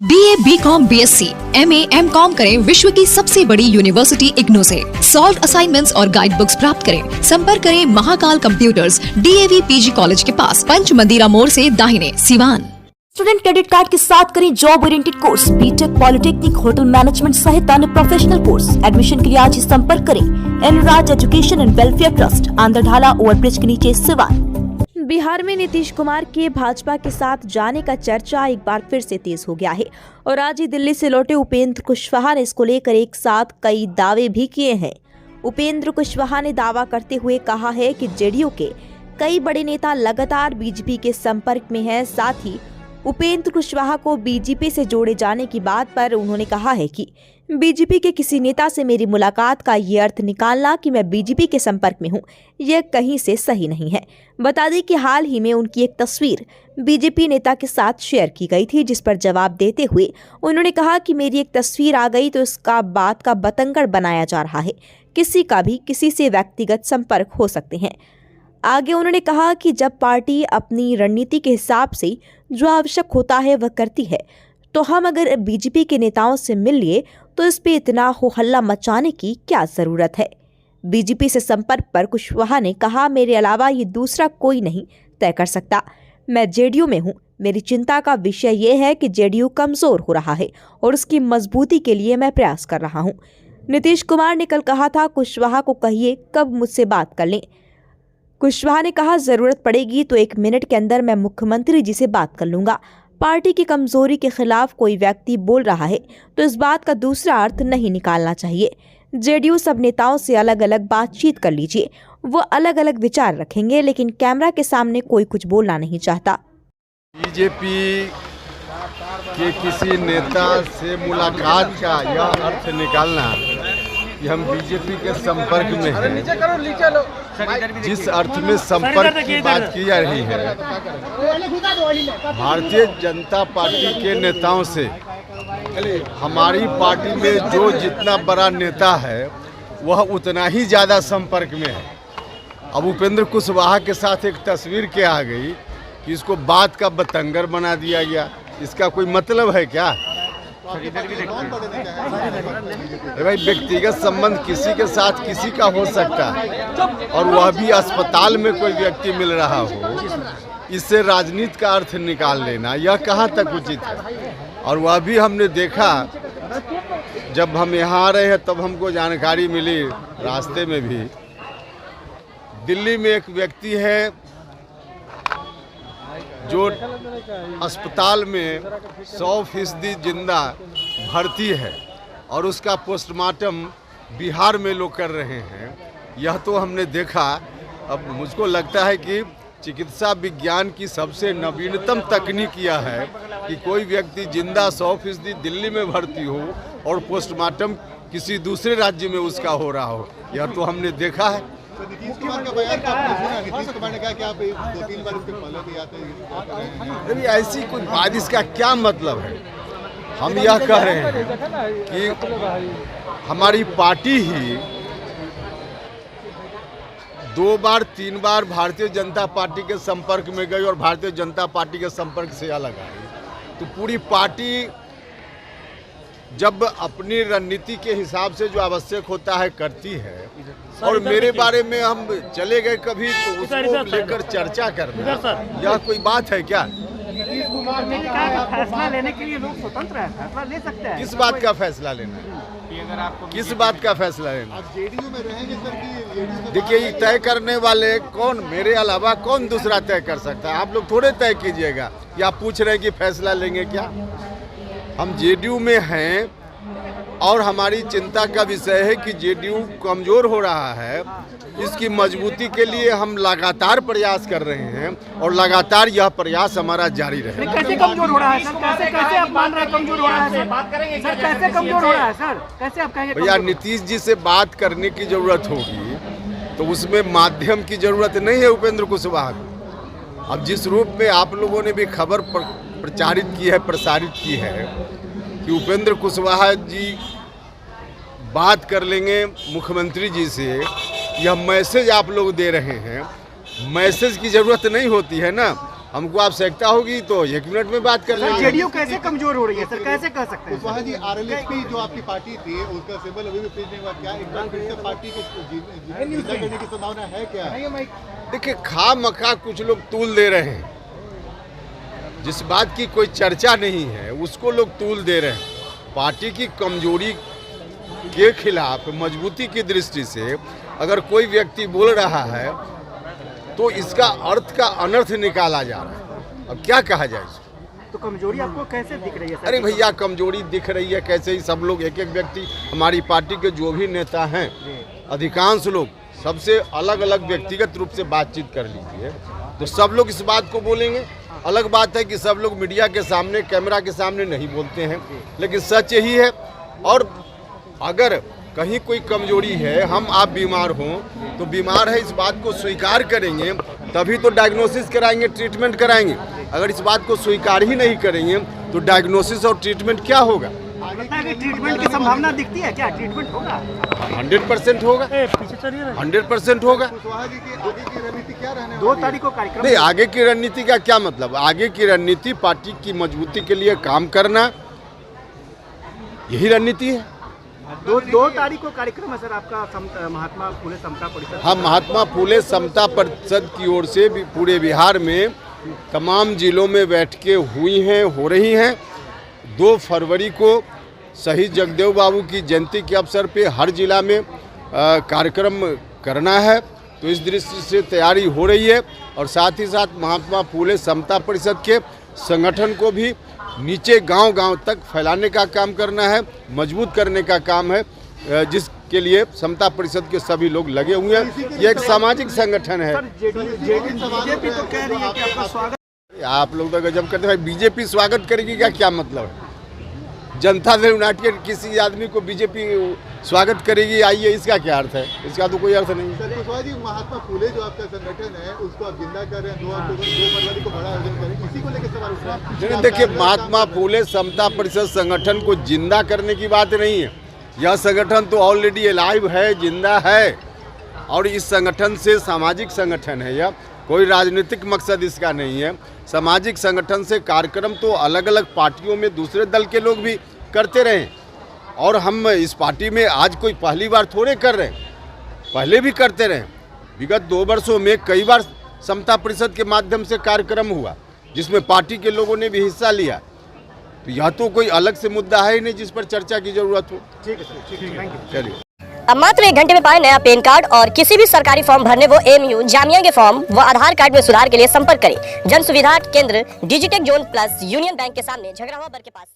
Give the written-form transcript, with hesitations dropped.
BA, BCom, BSc, MA, MCom करें विश्व की सबसे बड़ी यूनिवर्सिटी इग्नू से। सॉल्व असाइनमेंट्स और गाइड बुक्स प्राप्त करें। संपर्क करें Mahakal computers, DAV PG college के पास, पंच मंदिरा मोड़ से दाहिने, सिवान। स्टूडेंट क्रेडिट कार्ड के साथ करें job oriented course, BTech, polytechnic, hotel management सहित अन्य प्रोफेशनल कोर्स। एडमिशन के लिए आज ही संपर्क करें Enraj education and welfare trust, Andhradhala overbridge के नीचे, सिवान। बिहार में नीतीश कुमार के भाजपा के साथ जाने का चर्चा एक बार फिर से तेज हो गया है और आज ही दिल्ली से लौटे उपेंद्र कुशवाहा ने इसको लेकर एक साथ कई दावे भी किए हैं। उपेंद्र कुशवाहा ने दावा करते हुए कहा है कि जेडीयू के कई बड़े नेता लगातार बीजेपी के संपर्क में हैं। साथ ही उपेंद्र कुशवाहा को बीजेपी से जोड़े जाने की बात पर उन्होंने कहा है कि बीजेपी के किसी नेता से मेरी मुलाकात का ये अर्थ निकालना कि मैं बीजेपी के संपर्क में हूं, यह कहीं से सही नहीं है। बता दें कि हाल ही में उनकी एक तस्वीर बीजेपी नेता के साथ शेयर की गई थी, जिस पर जवाब देते हुए उन्होंने कहा कि मेरी एक तस्वीर आ गई तो इसका बात का बतंगड़ बनाया जा रहा है। किसी का भी किसी से व्यक्तिगत संपर्क हो सकते हैं। आगे उन्होंने कहा कि जब पार्टी अपनी रणनीति के हिसाब से जो आवश्यक होता है वह करती है, तो हम अगर बीजेपी के नेताओं से मिल लिए तो इस पे इतना हो हल्ला मचाने की क्या जरूरत है। बीजेपी से संपर्क पर कुशवाहा ने कहा, मेरे अलावा ये दूसरा कोई नहीं तय कर सकता। मैं जेडीयू में हूँ। मेरी चिंता का विषय ये है कि जेडीयू कमजोर हो रहा है और उसकी मजबूती के लिए मैं प्रयास कर रहा हूँ। नीतीश कुमार ने कल कहा था, कुशवाहा को कहिए कब मुझसे बात कर लें। कुशवाहा ने कहा, जरूरत पड़ेगी तो 1 मिनट के अंदर मैं मुख्यमंत्री जी से बात कर लूंगा। पार्टी की कमजोरी के खिलाफ कोई व्यक्ति बोल रहा है तो इस बात का दूसरा अर्थ नहीं निकालना चाहिए। जेडीयू सब नेताओं से अलग अलग बातचीत कर लीजिए, वो अलग अलग विचार रखेंगे, लेकिन कैमरा के सामने कोई कुछ बोलना नहीं चाहता। बीजेपी के किसी नेता से मुलाकात का यह अर्थ निकालना कि हम बीजेपी के संपर्क में हैं, जिस अर्थ में संपर्क की बात की जा रही है, भारतीय जनता पार्टी के नेताओं से हमारी पार्टी में जो जितना बड़ा नेता है वह उतना ही ज़्यादा संपर्क में है। अब उपेंद्र कुशवाहा के साथ एक तस्वीर क्या आ गई कि इसको बात का बतंगर बना दिया गया। इसका कोई मतलब है क्या? भाई, व्यक्तिगत संबंध किसी के साथ किसी का हो सकता है और वह भी अस्पताल में कोई व्यक्ति मिल रहा हो, इससे राजनीति का अर्थ निकाल लेना यह कहाँ तक उचित है। और वह भी हमने देखा, जब हम यहाँ आ रहे हैं तब हमको जानकारी मिली रास्ते में भी, दिल्ली में एक व्यक्ति है जो अस्पताल में 100% जिंदा भर्ती है और उसका पोस्टमार्टम बिहार में लोग कर रहे हैं। यह तो हमने देखा। अब मुझको लगता है कि चिकित्सा विज्ञान की सबसे नवीनतम तकनीक यह है कि कोई व्यक्ति जिंदा 100% दिल्ली में भर्ती हो और पोस्टमार्टम किसी दूसरे राज्य में उसका हो रहा हो। यह तो हमने देखा है। नीतीश कुमार का बयान का आपने सुना? नीतीश कुमार ने कहा कि आप 2-3 बार उसके पहले भी आते हैं। ऐसी कोई बात, इसका क्या मतलब है? हम यह कह रहे हैं कि हमारी पार्टी ही 2 बार 3 बार भारतीय जनता पार्टी के संपर्क में गई और भारतीय जनता पार्टी के संपर्क से अलग आई। तो पूरी पार्टी जब अपनी रणनीति के हिसाब से जो आवश्यक होता है करती है, और मेरे बारे में हम चले गए कभी तो उसको लेकर चर्चा करना यह कोई बात है क्या? नीतीश कुमार ने कहा फैसला लेने के लिए लोग स्वतंत्र हैं, फैसला ले सकते हैं। किस बात का फैसला लेना है? किस बात का फैसला लेना? आप जेडीयू में रहेंगे सर कि देखिए, ये तय करने वाले कौन, मेरे अलावा कौन दूसरा तय कर सकता है? आप लोग थोड़े तय कीजिएगा। या पूछ रहे हैं कि फैसला लेंगे क्या? हम जेडीयू में हैं और हमारी चिंता का विषय है कि जेडीयू कमजोर हो रहा है। इसकी मजबूती के लिए हम लगातार प्रयास कर रहे हैं और लगातार यह प्रयास हमारा जारी रहे। कैसे कमजोर हो रहा है सर? कैसे आप मान रहे हैं कमजोर हो रहा है सर? बात करेंगे सर, कैसे कमजोर हो रहा है सर? कैसे आप कहेंगे? भैया, नीतीश जी से बात करने की जरूरत होगी तो उसमें माध्यम की जरूरत नहीं है उपेंद्र कुशवाहा को। अब जिस रूप में आप लोगों ने भी खबर प्रचारित की है, प्रसारित की है कि उपेंद्र कुशवाहा जी बात कर लेंगे मुख्यमंत्री जी से, यह मैसेज आप लोग दे रहे हैं। मैसेज की ज़रूरत नहीं होती है ना। हमको आवश्यकता होगी तो 1 मिनट में बात कर सर लेंगे। जेडीयू कैसे कमजोर हो रही है सर, कैसे कह सकते हैं? कुशवाहा जी, आरएलएसपी जो आपकी पार्टी थी उसका सिंबल अभी भी फ्रीज नहीं हुआ, क्या एक बार फिर से पार्टी के जिंदा करने की संभावना है क्या? देखिए, खा मखा कुछ लोग तूल दे रहे हैं, जिस बात की कोई चर्चा नहीं है उसको लोग तूल दे रहे हैं। पार्टी की कमजोरी के खिलाफ मजबूती की दृष्टि से अगर कोई व्यक्ति बोल रहा है तो इसका अर्थ का अनर्थ निकाला जा रहा है। अब क्या कहा जाए इसको? तो कमजोरी आपको कैसे दिख रही है सर? अरे भैया, कमजोरी दिख रही है कैसे ही सब लोग, एक एक व्यक्ति, हमारी पार्टी के जो भी नेता हैं, अधिकांश लोग सबसे अलग अलग व्यक्तिगत रूप से बातचीत कर लीजिए तो सब लोग इस बात को बोलेंगे। अलग बात है कि सब लोग मीडिया के सामने, कैमरा के सामने नहीं बोलते हैं, लेकिन सच यही है। और अगर कहीं कोई कमजोरी है, हम आप बीमार हों तो बीमार है इस बात को स्वीकार करेंगे तभी तो डायग्नोसिस कराएंगे, ट्रीटमेंट कराएंगे। अगर इस बात को स्वीकार ही नहीं करेंगे तो डायग्नोसिस और ट्रीटमेंट क्या होगा? ट्रीटमेंट की संभावना दिखती है क्या? ट्रीटमेंट होगा? 100% होगा, 100% होगा। कुशवाहा जी की आगे की रणनीति क्या रहने 2 तारीख को कार्यक्रम नहीं, आगे की रणनीति का क्या मतलब? आगे की रणनीति पार्टी की मजबूती के लिए काम करना, यही रणनीति है। 2 तारीख को कार्यक्रम है सर आपका महात्मा फुले समता परिषद। हम महात्मा फुले समता परिषद की ओर से भी पूरे बिहार में तमाम जिलों में बैठकें हुई हैं, हो रही हैं। 2 फरवरी को शहीद जगदेव बाबू की जयंती के अवसर पे हर जिला में कार्यक्रम करना है, तो इस दृष्टि से तैयारी हो रही है। और साथ ही साथ महात्मा फुले समता परिषद के संगठन को भी नीचे गांव-गांव तक फैलाने का काम करना है, मजबूत करने का काम है, जिसके लिए समता परिषद के सभी लोग लगे हुए हैं। ये एक सामाजिक संगठन है। बीजेपी तो कह रही है कि आपका स्वागत। आप लोग तो गजब करते हैं। बीजेपी स्वागत करेगी का क्या मतलब है? जनता दल यूनाइटेड किसी आदमी को बीजेपी स्वागत करेगी आइए, इसका क्या अर्थ है? इसका तो कोई अर्थ नहीं। सर कुशवाहा जी, महात्मा फुले जो आपका संगठन है उसको आप जिंदा कर रहे हैं, 2 फरवरी को बड़ा आयोजन करें, इसी को लेकर सवाल उठ रहा है। देखिए, महात्मा फुले समता परिषद संगठन को जिंदा करने की बात नहीं है। यह संगठन तो ऑलरेडी अलाइव है, जिंदा है। और इस संगठन से, सामाजिक संगठन है यह, कोई राजनीतिक मकसद इसका नहीं है। सामाजिक संगठन से कार्यक्रम तो अलग अलग पार्टियों में दूसरे दल के लोग भी करते रहे, और हम इस पार्टी में आज कोई पहली बार थोड़े कर रहे हैं, पहले भी करते रहे। विगत 2 वर्षों में कई बार समता परिषद के माध्यम से कार्यक्रम हुआ जिसमें पार्टी के लोगों ने भी हिस्सा लिया। तो यह तो कोई अलग से मुद्दा है ही नहीं जिस पर चर्चा की जरूरत हो। ठीक है सर, ठीक है, थैंक यू। चलिए। अब मात्र 1 घंटे में पाए नया पैन कार्ड और किसी भी सरकारी फॉर्म भरने वो एमयू, जामिया के फॉर्म व आधार कार्ड में सुधार के लिए संपर्क करें जन सुविधा केंद्र Digitek zone plus union bank के सामने झगड़ावा बर के पास।